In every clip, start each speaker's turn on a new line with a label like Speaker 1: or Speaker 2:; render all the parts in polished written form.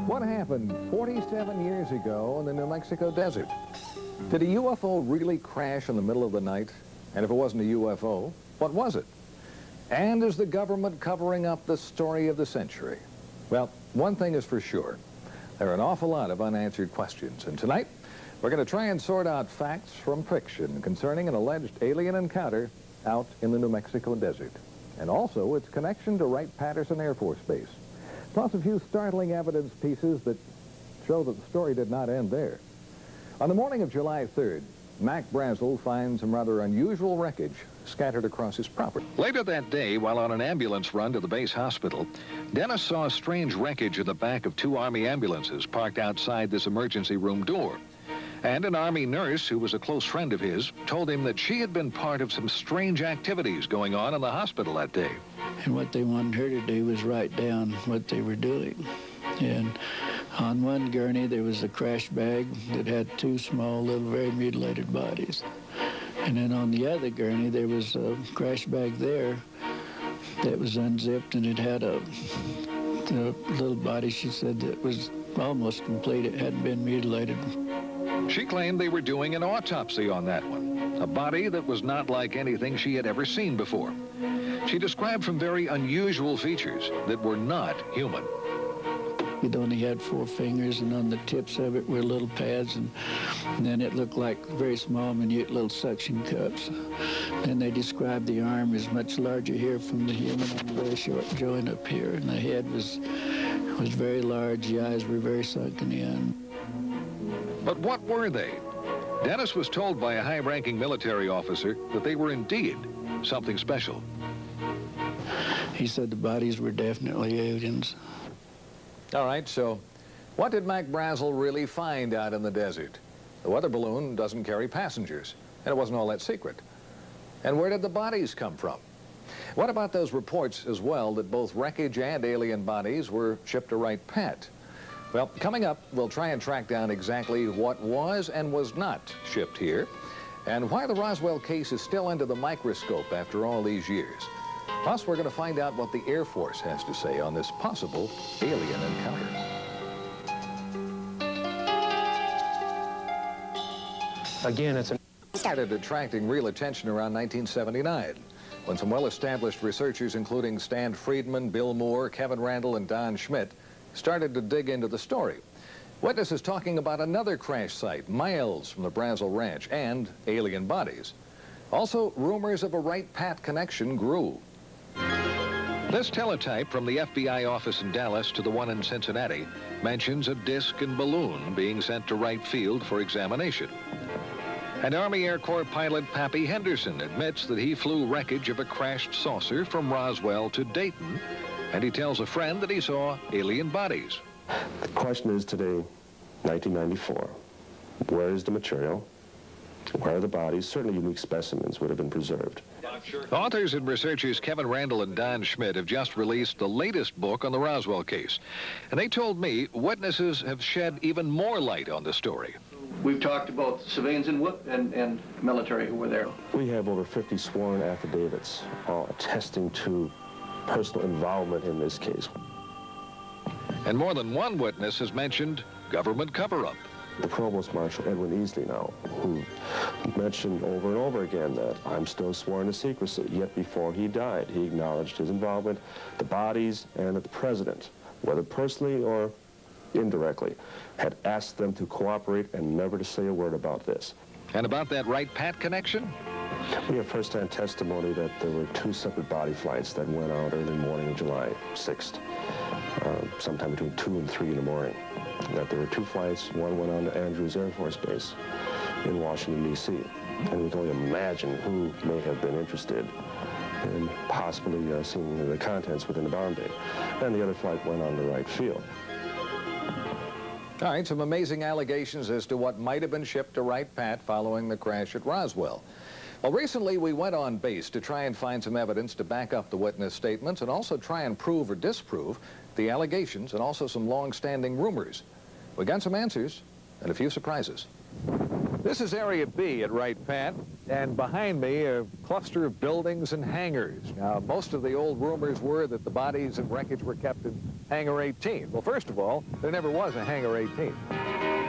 Speaker 1: What happened 47 years ago in the New Mexico desert? Did a UFO really crash in the middle of the night? And if it wasn't a UFO, what was it? And is the government covering up the story of the century? Well, one thing is for sure. There are an awful lot of unanswered questions. And tonight, we're going to try and sort out facts from fiction concerning an alleged alien encounter out in the New Mexico desert. And also its connection to Wright-Patterson Air Force Base. Plus a few startling evidence pieces that show that the story did not end there. On the morning of July 3rd, Mac Brazel finds some rather unusual wreckage scattered across his property.
Speaker 2: Later that day, while on an ambulance run to the base hospital, Dennis saw strange wreckage in the back of two Army ambulances parked outside this emergency room door. And an Army nurse, who was a close friend of his, told him that she had been part of some strange activities going on in the hospital that day.
Speaker 3: And what they wanted her to do was write down what they were doing. And on one gurney, there was a crash bag that had two small, little, very mutilated bodies. And then on the other gurney, there was a crash bag there that was unzipped, and it had a little body, she said, that was almost complete. It hadn't been mutilated.
Speaker 2: She claimed they were doing an autopsy on that one, a body that was not like anything she had ever seen before. She described some very unusual features that were not human.
Speaker 3: It only had 4 fingers, and on the tips of it were little pads, and then it looked like very small, minute little suction cups. And they described the arm as much larger here from the human, and a very short joint up here, and the head was very large. The eyes were very sunken in.
Speaker 2: But what were they? Dennis was told by a high-ranking military officer that they were indeed something special.
Speaker 3: He said the bodies were definitely aliens.
Speaker 1: All right, so what did Mac Brazel really find out in the desert? The weather balloon doesn't carry passengers, and it wasn't all that secret. And where did the bodies come from? What about those reports as well that both wreckage and alien bodies were shipped to Wright-Pat? Well, coming up, we'll try and track down exactly what was and was not shipped here, and why the Roswell case is still under the microscope after all these years. Plus, we're going to find out what the Air Force has to say on this possible alien encounter.
Speaker 4: Again, it
Speaker 1: started attracting real attention around 1979, when some well-established researchers, including Stan Friedman, Bill Moore, Kevin Randle, and Don Schmitt, started to dig into the story. Witnesses talking about another crash site miles from the Brazel Ranch and alien bodies. Also, rumors of a Wright-Pat connection grew.
Speaker 2: This teletype from the FBI office in Dallas to the one in Cincinnati mentions a disc and balloon being sent to Wright Field for examination. And Army Air Corps pilot Pappy Henderson admits that he flew wreckage of a crashed saucer from Roswell to Dayton, and he tells a friend that he saw alien bodies.
Speaker 4: The question is today, 1994, where is the material? Where are the bodies? Certainly unique specimens would have been preserved.
Speaker 2: Authors and researchers Kevin Randle and Don Schmitt have just released the latest book on the Roswell case. And they told me witnesses have shed even more light on the story.
Speaker 5: We've talked about civilians and military who were there.
Speaker 4: We have over 50 sworn affidavits attesting to personal involvement in this case.
Speaker 2: And more than one witness has mentioned government cover-up.
Speaker 4: The Provost Marshal Edwin Easley now, who mentioned over and over again that I'm still sworn to secrecy, yet before he died, he acknowledged his involvement, the bodies, and that the President, whether personally or indirectly, had asked them to cooperate and never to say a word about this.
Speaker 2: And about that Wright-Pat connection?
Speaker 4: We have first-hand testimony that there were 2 separate body flights that went out early morning of July 6th, sometime between 2 and 3 in the morning. That there were 2 flights. One went on to Andrews Air Force Base in Washington, D.C. And we can only imagine who may have been interested in possibly seeing the contents within the bomb bay. And the other flight went on to Wright Field.
Speaker 1: All right, some amazing allegations as to what might have been shipped to Wright-Pat following the crash at Roswell. Well, recently we went on base to try and find some evidence to back up the witness statements and also try and prove or disprove the allegations and also some long-standing rumors. We got some answers and a few surprises. This is Area B at Wright-Pat, and behind me a cluster of buildings and hangars. Now, most of the old rumors were that the bodies and wreckage were kept in Hangar 18? Well, first of all, there never was a Hangar 18.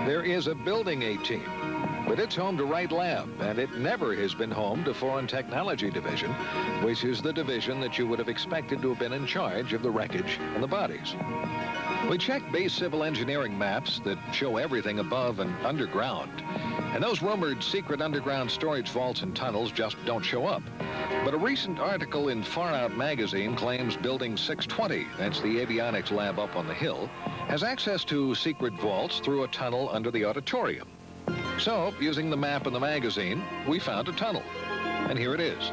Speaker 2: There is a Building 18, but it's home to Wright Lab, and it never has been home to Foreign Technology Division, which is the division that you would have expected to have been in charge of the wreckage and the bodies. We checked base civil engineering maps that show everything above and underground, and those rumored secret underground storage vaults and tunnels just don't show up. But a recent article in Far Out magazine claims Building 620, that's the avionics lab up on the hill, has access to secret vaults through a tunnel under the auditorium. So, using the map in the magazine, we found a tunnel. And here it is.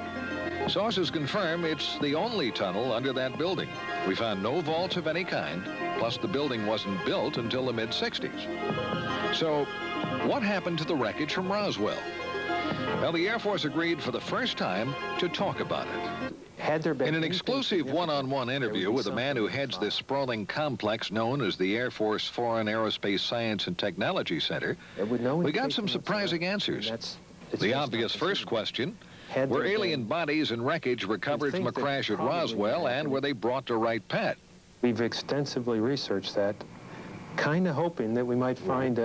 Speaker 2: Sources confirm it's the only tunnel under that building. We found no vaults of any kind, plus the building wasn't built until the mid-60s. So, what happened to the wreckage from Roswell? Well, the Air Force agreed for the first time to talk about it.
Speaker 6: Had there been
Speaker 2: in an exclusive one-on-one interview with a man who heads this sprawling complex known as the Air Force Foreign Aerospace Science and Technology Center, we got some surprising answers. The obvious first question, were alien bodies and wreckage recovered from a crash at Roswell, and were they brought to Wright-Patt?
Speaker 6: We've extensively researched that, kind of hoping that we might find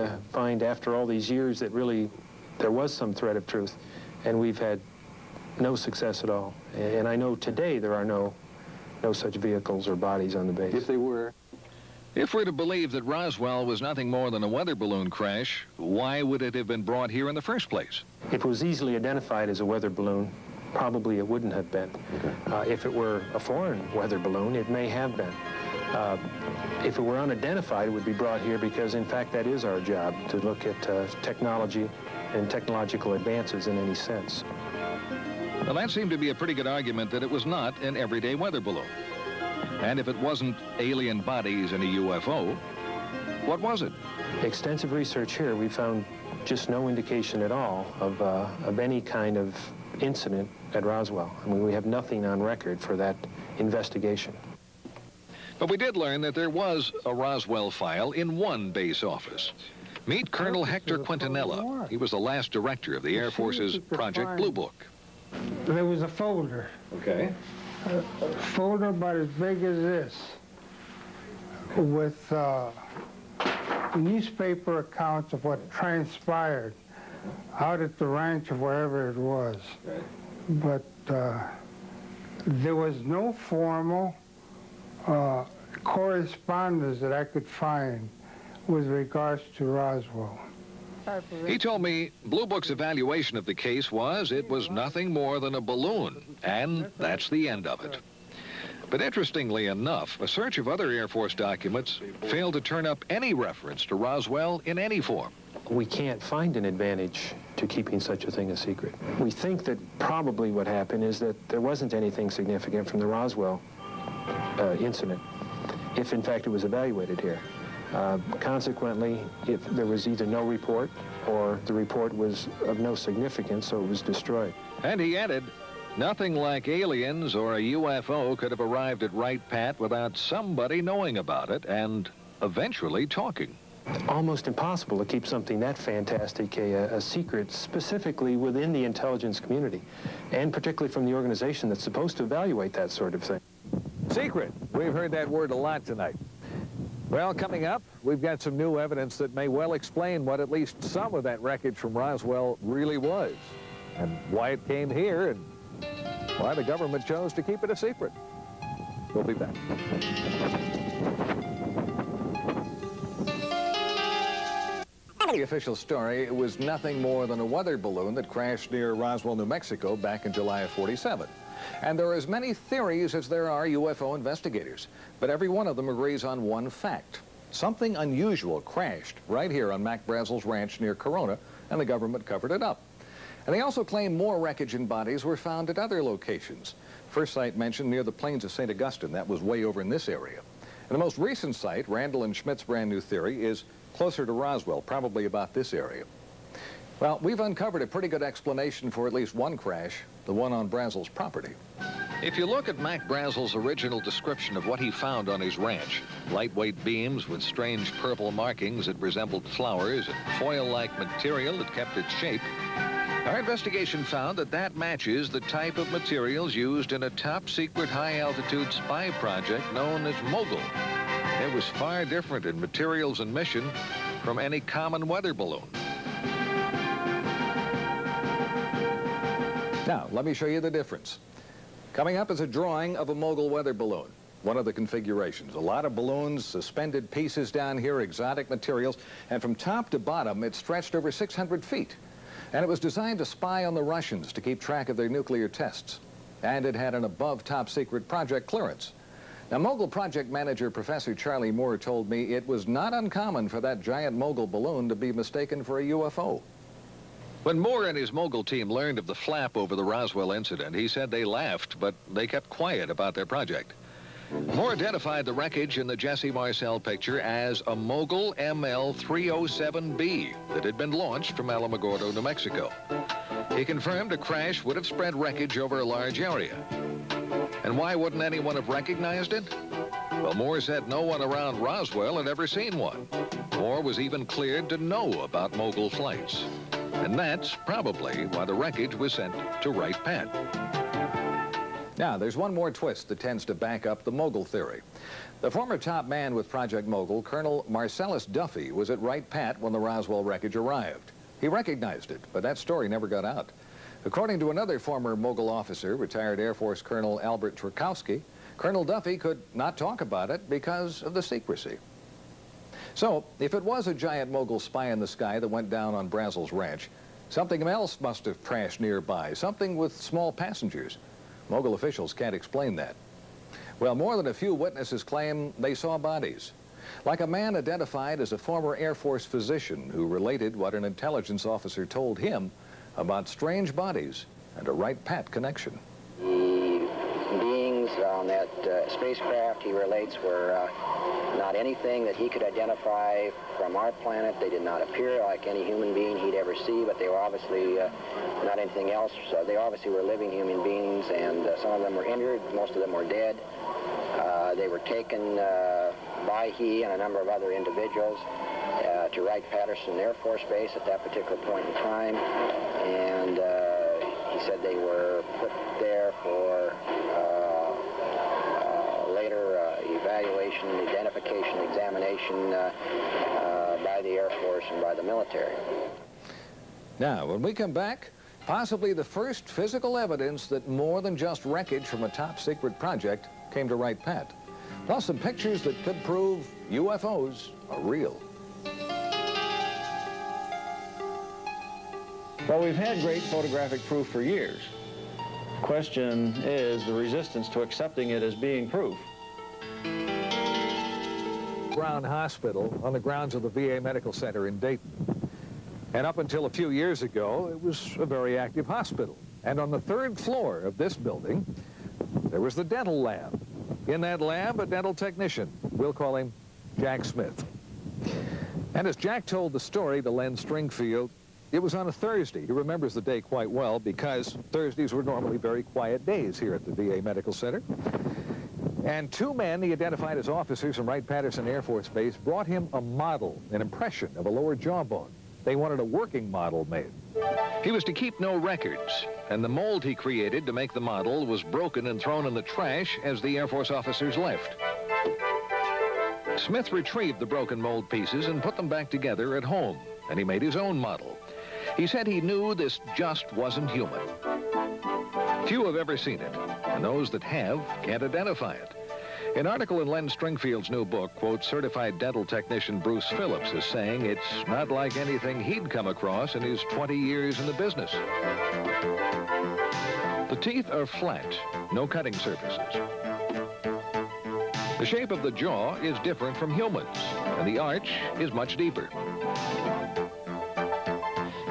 Speaker 6: after all these years that really there was some thread of truth, and we've had no success at all. And I know today there are no such vehicles or bodies on the base.
Speaker 1: If they were.
Speaker 2: If we're to believe that Roswell was nothing more than a weather balloon crash, why would it have been brought here in the first place?
Speaker 6: If it was easily identified as a weather balloon, probably it wouldn't have been. If it were a foreign weather balloon, it may have been. If it were unidentified, it would be brought here because, in fact, that is our job, to look at technology and technological advances in any sense.
Speaker 2: Well, that seemed to be a pretty good argument that it was not an everyday weather balloon. And if it wasn't alien bodies in a UFO, what was it?
Speaker 6: Extensive research here, we found just no indication at all of any kind of incident at Roswell. I mean, we have nothing on record for that investigation.
Speaker 2: But we did learn that there was a Roswell file in one base office. Meet Colonel Hector Quintanilla. He was the last director of the Air Force's Project Blue Book.
Speaker 7: There was a folder.
Speaker 1: Okay.
Speaker 7: A folder about as big as this, with newspaper accounts of what transpired out at the ranch or wherever it was. But there was no formal correspondence that I could find with regards to Roswell.
Speaker 2: He told me Blue Book's evaluation of the case was it was nothing more than a balloon, and that's the end of it. But interestingly enough, a search of other Air Force documents failed to turn up any reference to Roswell in any form.
Speaker 6: We can't find an advantage to keeping such a thing a secret. We think that probably what happened is that there wasn't anything significant from the Roswell incident, if in fact it was evaluated here. Consequently, if there was either no report or the report was of no significance, so it was destroyed.
Speaker 2: And he added, nothing like aliens or a UFO could have arrived at Wright-Patt without somebody knowing about it and eventually talking.
Speaker 6: Almost impossible to keep something that fantastic a secret, specifically within the intelligence community, and particularly from the organization that's supposed to evaluate that sort of thing.
Speaker 1: Secret. We've heard that word a lot tonight. Well, coming up, we've got some new evidence that may well explain what at least some of that wreckage from Roswell really was, and why it came here, and why the government chose to keep it a secret. We'll be back. The official story, it was nothing more than a weather balloon that crashed near Roswell, New Mexico back in July of '47. And there are as many theories as there are UFO investigators, but every one of them agrees on one fact. Something unusual crashed right here on Mac Brazel's ranch near Corona, and the government covered it up. And they also claim more wreckage and bodies were found at other locations. First site mentioned near the plains of St. Augustine, that was way over in this area. And the most recent site, Randle and Schmitt's brand new theory, is closer to Roswell, probably about this area. Well, we've uncovered a pretty good explanation for at least one crash, the one on Brazel's property.
Speaker 2: If you look at Mac Brazel's original description of what he found on his ranch, lightweight beams with strange purple markings that resembled flowers and foil-like material that kept its shape, our investigation found that that matches the type of materials used in a top-secret high-altitude spy project known as Mogul. Identifier was far different in materials and mission from any common weather balloon.
Speaker 1: Now, let me show you the difference. Coming up is a drawing of a mogul weather balloon. One of the configurations. A lot of balloons, suspended pieces down here, exotic materials, and from top to bottom, it stretched over 600 feet. And it was designed to spy on the Russians to keep track of their nuclear tests. And it had an above top secret project clearance. Now, Mogul project manager Professor Charlie Moore told me it was not uncommon for that giant mogul balloon to be mistaken for a UFO.
Speaker 2: When Moore and his Mogul team learned of the flap over the Roswell incident, he said they laughed, but they kept quiet about their project. Moore identified the wreckage in the Jesse Marcel picture as a Mogul ML-307B that had been launched from Alamogordo, New Mexico. He confirmed a crash would have spread wreckage over a large area. And why wouldn't anyone have recognized it? Well, Moore said no one around Roswell had ever seen one. Moore was even cleared to know about Mogul flights. And that's probably why the wreckage was sent to Wright-Pat.
Speaker 1: Now, there's one more twist that tends to back up the Mogul theory. The former top man with Project Mogul, Colonel Marcellus Duffy, was at Wright-Pat when the Roswell wreckage arrived. He recognized it, but that story never got out. According to another former Mogul officer, retired Air Force Colonel Albert Trukowski, Colonel Duffy could not talk about it because of the secrecy. So, if it was a giant Mogul spy in the sky that went down on Brazel's ranch, something else must have crashed nearby, something with small passengers. Mogul officials can't explain that. Well, more than a few witnesses claim they saw bodies. Like a man identified as a former Air Force physician who related what an intelligence officer told him about strange bodies and a Wright-Pat connection.
Speaker 8: The beings on that spacecraft, he relates, were not anything that he could identify from our planet. They did not appear like any human being he'd ever see, but they were obviously not anything else. They obviously were living human beings, and some of them were injured, most of them were dead. They were taken by he and a number of other individuals to Wright-Patterson Air Force Base at that particular point in time, and he said they were put there for later evaluation, identification, examination by the Air Force and by the military.
Speaker 1: Now, when we come back, possibly the first physical evidence that more than just wreckage from a top-secret project came to Wright-Pat. Plus some pictures that could prove UFOs are real.
Speaker 9: Well, we've had great photographic proof for years. Question is the resistance to accepting it as being proof.
Speaker 1: Brown Hospital on the grounds of the VA Medical Center in Dayton. And up until a few years ago, it was a very active hospital. And on the 3rd floor of this building, there was the dental lab. In that lab, a dental technician. We'll call him Jack Schmitt. And as Jack told the story to Len Stringfield, it was on a Thursday. He remembers the day quite well because Thursdays were normally very quiet days here at the VA Medical Center. And 2 men he identified as officers from Wright-Patterson Air Force Base brought him a model, an impression of a lower jawbone. They wanted a working model made.
Speaker 2: He was to keep no records, and the mold he created to make the model was broken and thrown in the trash as the Air Force officers left. Smith retrieved the broken mold pieces and put them back together at home, and he made his own model. He said he knew this just wasn't human. Few have ever seen it, and those that have can't identify it. An article in Len Stringfield's new book quotes certified dental technician Bruce Phillips as saying it's not like anything he'd come across in his 20 years in the business. The teeth are flat, no cutting surfaces. The shape of the jaw is different from humans, and the arch is much deeper.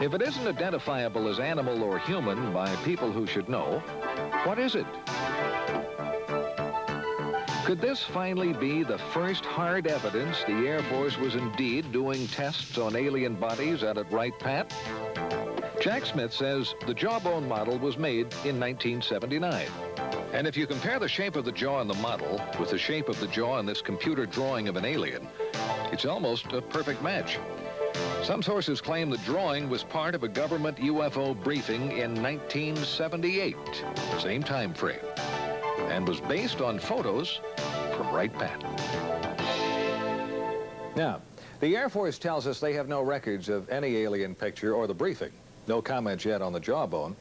Speaker 2: If it isn't identifiable as animal or human by people who should know, what is it? Could this finally be the first hard evidence the Air Force was indeed doing tests on alien bodies out at Wright-Pat? Jack Smith says the jawbone model was made in 1979. And if you compare the shape of the jaw in the model with the shape of the jaw in this computer drawing of an alien, it's almost a perfect match. Some sources claim the drawing was part of a government UFO briefing in 1978, same time frame, and was based on photos from Wright-Pat.
Speaker 1: Now, the Air Force tells us they have no records of any alien picture or the briefing. No comments yet on the jawbone.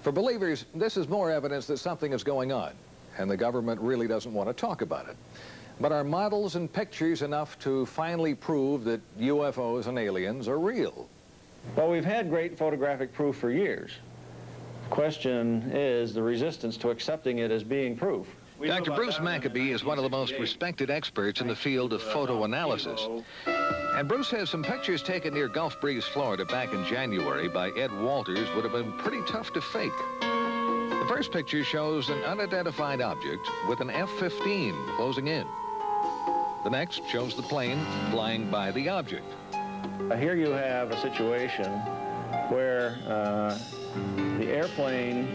Speaker 1: For believers, this is more evidence that something is going on, and the government really doesn't want to talk about it. But are models and pictures enough to finally prove that UFOs and aliens are real?
Speaker 9: Well, we've had great photographic proof for years. The question is the resistance to accepting it as being proof.
Speaker 2: Dr. Bruce Maccabee is one of the most respected experts in the field of photoanalysis. And Bruce says some pictures taken near Gulf Breeze, Florida back in January by Ed Walters would have been pretty tough to fake. The first picture shows an unidentified object with an F-15 closing in. The next shows the plane flying by the object.
Speaker 9: Here you have a situation where the airplane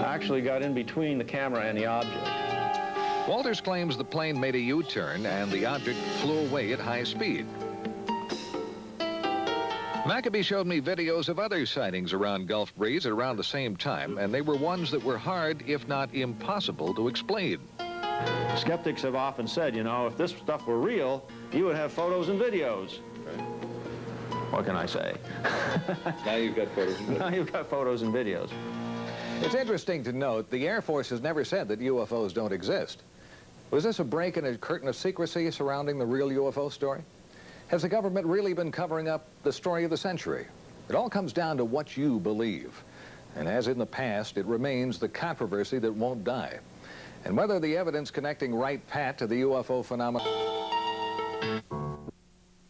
Speaker 9: actually got in between the camera and the object.
Speaker 2: Walters claims the plane made a U-turn and the object flew away at high speed. Maccabee showed me videos of other sightings around Gulf Breeze at around the same time, and they were ones that were hard, if not impossible, to explain.
Speaker 9: Skeptics have often said, you know, if this stuff were real, you would have photos and videos. What can I say?
Speaker 2: Now you've got photos and videos.
Speaker 9: Now you've got photos and videos.
Speaker 1: It's interesting to note the Air Force has never said that UFOs don't exist. Was this a break in a curtain of secrecy surrounding the real UFO story? Has the government really been covering up the story of the century? It all comes down to what you believe. And as in the past, it remains the controversy that won't die. And whether the evidence connecting Wright-Pat to the UFO phenomenon